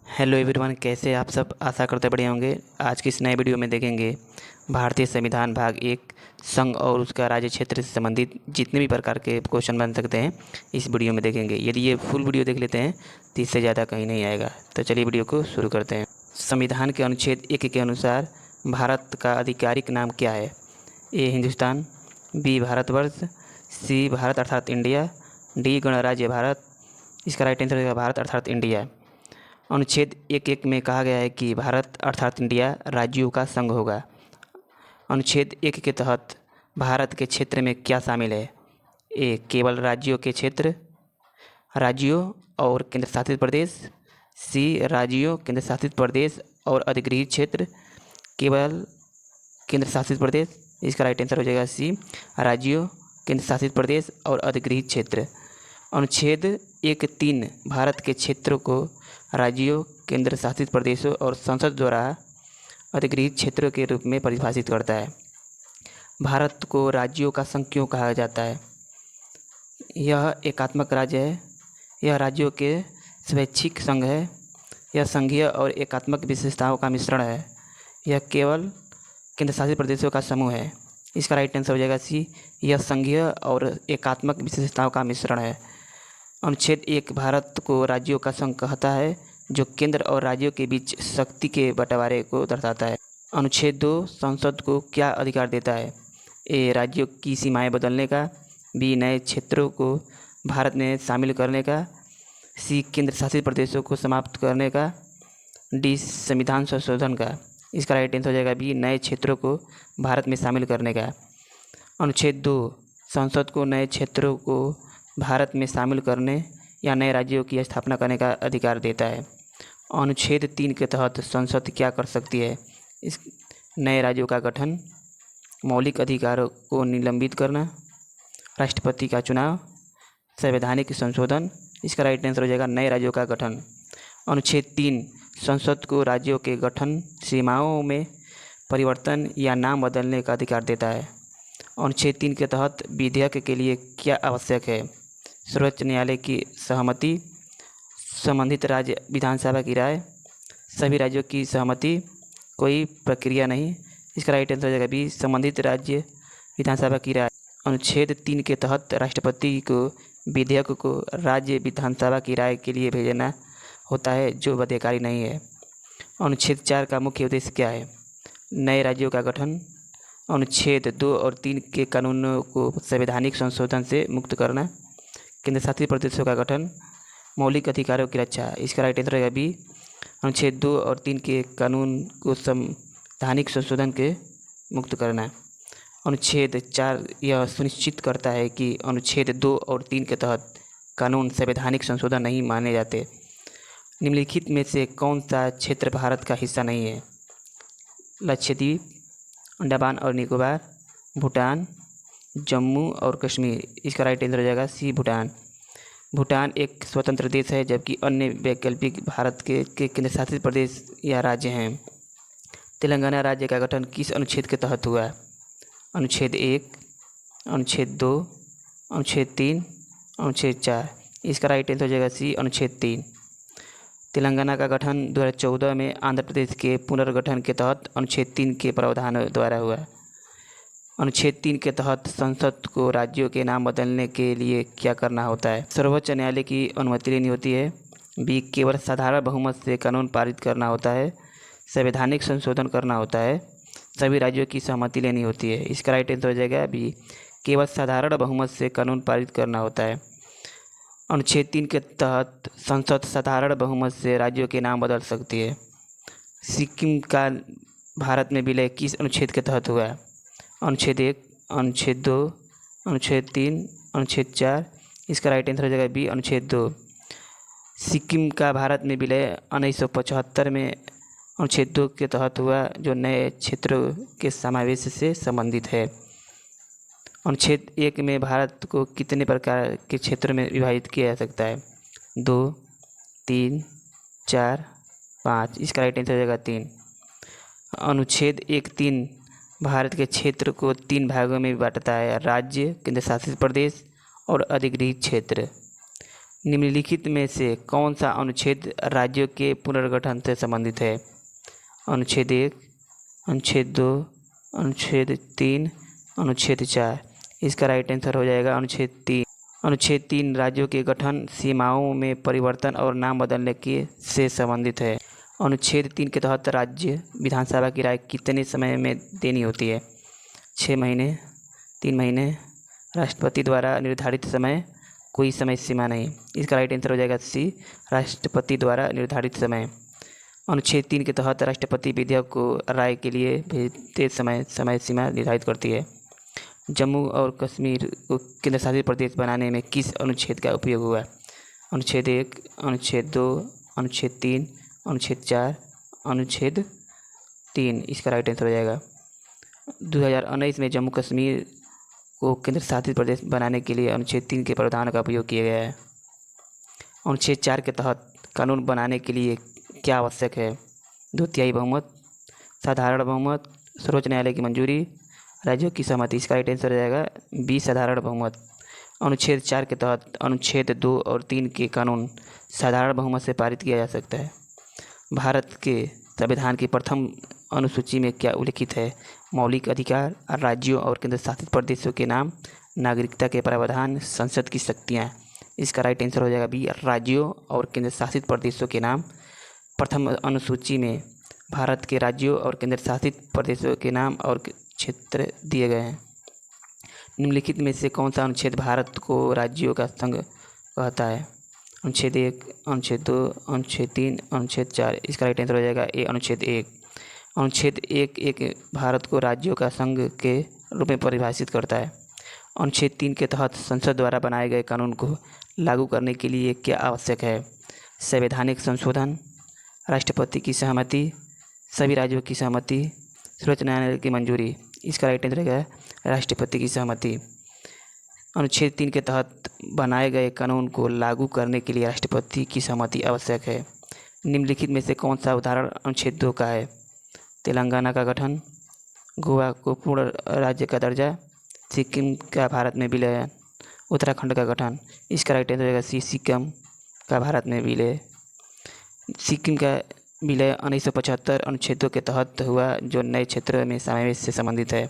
Hello everyone, कैसे आप सब। आशा करते बढ़िया होंगे। आज की इस नए वीडियो में देखेंगे भारतीय संविधान भाग 1 संघ और उसका राज्य क्षेत्र से संबंधित जितने भी प्रकार के क्वेश्चन बन सकते हैं इस वीडियो में देखेंगे। यदि ये फुल वीडियो देख लेते हैं तो इससे ज़्यादा कहीं नहीं आएगा। तो चलिए वीडियो को शुरू करते हैं। संविधान के अनुच्छेद 1 के अनुसार भारत का आधिकारिक नाम क्या है? ए हिंदुस्तान, बी भारतवर्ष, सी भारत अर्थात इंडिया, डी गणराज्य भारत। इसका राइट आंसर होगा भारत अर्थात इंडिया। अनुच्छेद 1 में कहा गया है कि भारत अर्थात इंडिया राज्यों का संघ होगा। अनुच्छेद 1 के तहत भारत के क्षेत्र में क्या शामिल है? ए केवल राज्यों के क्षेत्र, राज्यों और केंद्र शासित प्रदेश, सी राज्यों केंद्र शासित प्रदेश और अधिगृहित क्षेत्र, केवल केंद्र शासित प्रदेश। इसका राइट आंसर हो जाएगा सी राज्यों केंद्र शासित प्रदेश और अधिगृहित क्षेत्र। अनुच्छेद 1(3) भारत के क्षेत्रों को राज्यों केंद्र शासित प्रदेशों और संसद द्वारा अधिगृहित क्षेत्रों के रूप में परिभाषित करता है। भारत को राज्यों का संघ क्यों कहा जाता है? यह एकात्मक राज्य है, यह राज्यों के स्वैच्छिक संघ है, यह संघीय और एकात्मक विशेषताओं का मिश्रण है, यह केवल केंद्र शासित प्रदेशों का समूह है। इसका राइट आंसर हो जाएगा सी यह संघीय और एकात्मक विशेषताओं का मिश्रण है। अनुच्छेद 1 भारत को राज्यों का संघ कहता है जो केंद्र और राज्यों के बीच शक्ति के बंटवारे को दर्शाता है। अनुच्छेद 2 संसद को क्या अधिकार देता है? ए राज्यों की सीमाएं बदलने का, बी नए क्षेत्रों को भारत में शामिल करने का, सी केंद्र शासित प्रदेशों को समाप्त करने का, डी संविधान संशोधन का। इसका राइट आंसर हो जाएगा बी नए क्षेत्रों को भारत में शामिल करने का। अनुच्छेद 2 संसद को नए क्षेत्रों को भारत में शामिल करने या नए राज्यों की स्थापना करने का अधिकार देता है। अनुच्छेद 3 के तहत संसद क्या कर सकती है? इस नए राज्यों का गठन, मौलिक अधिकारों को निलंबित करना, राष्ट्रपति का चुनाव, संवैधानिक संशोधन। इसका राइट आंसर हो जाएगा नए राज्यों का गठन। अनुच्छेद 3 संसद को राज्यों के गठन, सीमाओं में परिवर्तन या नाम बदलने का अधिकार देता है। अनुच्छेद 3 के तहत विधेयक के लिए क्या आवश्यक है? सर्वोच्च न्यायालय की सहमति, संबंधित राज्य विधानसभा की राय, सभी राज्यों की सहमति, कोई प्रक्रिया नहीं। इसका राइट आंसर हो जाएगा बी संबंधित राज्य विधानसभा की राय। अनुच्छेद 3 के तहत राष्ट्रपति को विधेयक को राज्य विधानसभा की राय के लिए भेजना होता है जो बाध्यकारी नहीं है। अनुच्छेद 4 का मुख्य उद्देश्य क्या है? नए राज्यों का गठन, अनुच्छेद 2 और 3 के कानूनों को संवैधानिक संशोधन से मुक्त करना, केंद्र शासित प्रदेशों का गठन, मौलिक अधिकारों की रक्षा। इसका राइट आंसर रहेगा बी अनुच्छेद 2 और 3 के कानून को संवैधानिक संशोधन के मुक्त करना। अनुच्छेद 4 यह सुनिश्चित करता है कि अनुच्छेद 2 और 3 के तहत कानून संवैधानिक संशोधन नहीं माने जाते। निम्नलिखित में से कौन सा क्षेत्र भारत का हिस्सा नहीं है? लक्षद्वीप, अंडमान और निकोबार, भूटान, जम्मू और कश्मीर। इसका राइट आंसर हो जाएगा सी भूटान। भूटान एक स्वतंत्र देश है जबकि अन्य वैकल्पिक भारत के केंद्र शासित प्रदेश या राज्य हैं। तेलंगाना राज्य का गठन किस अनुच्छेद के तहत हुआ? अनुच्छेद 1, अनुच्छेद 2, अनुच्छेद 3, अनुच्छेद 4। इसका राइट आंसर हो जाएगा सी अनुच्छेद 3। तेलंगाना का गठन 2014 में आंध्र प्रदेश के पुनर्गठन के तहत अनुच्छेद 3 के प्रावधान द्वारा हुआ। अनुच्छेद 3 के तहत संसद को राज्यों के नाम बदलने के लिए क्या करना होता है? सर्वोच्च न्यायालय की अनुमति लेनी होती है, बी केवल साधारण बहुमत से कानून पारित करना होता है, संवैधानिक संशोधन करना होता है, सभी राज्यों की सहमति लेनी होती है। इसका राइट आंसर हो जाएगा बी केवल साधारण बहुमत से कानून पारित करना होता है। अनुच्छेद 3 के तहत संसद साधारण बहुमत से राज्यों के नाम बदल सकती है। सिक्किम का भारत में विलय किस अनुच्छेद के तहत हुआ? अनुच्छेद 1, अनुच्छेद 2, अनुच्छेद 3, अनुच्छेद 4। इसका राइट आंसर हो जाएगा बी अनुच्छेद 2। सिक्किम का भारत में विलय 1975 में अनुच्छेद 2 के तहत हुआ जो नए क्षेत्रों के समावेश से संबंधित है। अनुच्छेद 1 में भारत को कितने प्रकार के क्षेत्रों में विभाजित किया जा सकता है? 2, 3, 4, 5। इसका राइट आंसर हो जाएगा 3। अनुच्छेद 1(3) भारत के क्षेत्र को 3 भागों में बांटता है, राज्य, केंद्र शासित प्रदेश और अधिगृहित क्षेत्र। निम्नलिखित में से कौन सा अनुच्छेद राज्यों के पुनर्गठन से संबंधित है? अनुच्छेद 1, अनुच्छेद 2, अनुच्छेद 3, अनुच्छेद 4। इसका राइट आंसर हो जाएगा अनुच्छेद 3। अनुच्छेद 3 राज्यों के गठन, सीमाओं में परिवर्तन और नाम बदलने के से संबंधित है। अनुच्छेद 3 के तहत राज्य विधानसभा की राय कितने समय में देनी होती है? 6 महीने, 3 महीने, राष्ट्रपति द्वारा निर्धारित समय, कोई समय सीमा नहीं। इसका राइट आंसर हो जाएगा सी, राष्ट्रपति द्वारा निर्धारित समय। अनुच्छेद 3 के तहत राष्ट्रपति विधेयक को राय के लिए भेजते समय सीमा निर्धारित करती है। जम्मू और कश्मीर को केंद्र शासित प्रदेश बनाने में किस अनुच्छेद का उपयोग हुआ? अनुच्छेद 1, अनुच्छेद 2, अनुच्छेद 3, अनुच्छेद 4, अनुच्छेद 3। इसका राइट आंसर हो जाएगा 2019 में जम्मू कश्मीर को केंद्र शासित प्रदेश बनाने के लिए अनुच्छेद 3 के प्रावधान का उपयोग किया गया है। अनुच्छेद 4 के तहत कानून बनाने के लिए क्या आवश्यक है? 2/3 बहुमत, साधारण बहुमत, सर्वोच्च न्यायालय की मंजूरी, राज्यों की सहमति। इसका राइट आंसर हो जाएगा बी, साधारण बहुमत। अनुच्छेद 4 के तहत अनुच्छेद 2 और 3 के कानून साधारण बहुमत से पारित किया जा सकता है। भारत के संविधान की प्रथम अनुसूची में क्या उल्लिखित है? मौलिक अधिकार, राज्यों और केंद्र शासित प्रदेशों के नाम, नागरिकता के प्रावधान, संसद की शक्तियाँ। इसका राइट आंसर हो जाएगा बी, राज्यों और केंद्र शासित प्रदेशों के नाम। प्रथम अनुसूची में भारत के राज्यों और केंद्र शासित प्रदेशों के नाम और क्षेत्र दिए गए हैं। निम्नलिखित में से कौन सा अनुच्छेद भारत को राज्यों का संघ कहता है? अनुच्छेद 1, अनुच्छेद 2, अनुच्छेद 3, अनुच्छेद 4। इसका राइट आंसर हो जाएगा ए, अनुच्छेद 1। अनुच्छेद 1 भारत को राज्यों का संघ के रूप में परिभाषित करता है। अनुच्छेद 3 के तहत संसद द्वारा बनाए गए कानून को लागू करने के लिए क्या आवश्यक है? संवैधानिक संशोधन, राष्ट्रपति की सहमति, सभी राज्यों की सहमति, सर्वोच्च न्यायालय की मंजूरी। इसका राइट आंसर रहेगा राष्ट्रपति की सहमति। अनुच्छेद 3 के तहत बनाए गए कानून को लागू करने के लिए राष्ट्रपति की सहमति आवश्यक है। निम्नलिखित में से कौन सा उदाहरण अनुच्छेद 2 का है? तेलंगाना का गठन, गोवा को पूर्ण राज्य का दर्जा, सिक्किम का भारत में विलय, उत्तराखंड का गठन। इसका राइट आंसर रहेगा सी, सिक्किम का भारत में विलय। सिक्किम का विलय 1975 अनुच्छेदों के तहत हुआ, जो नए क्षेत्रों में समावेश से संबंधित है।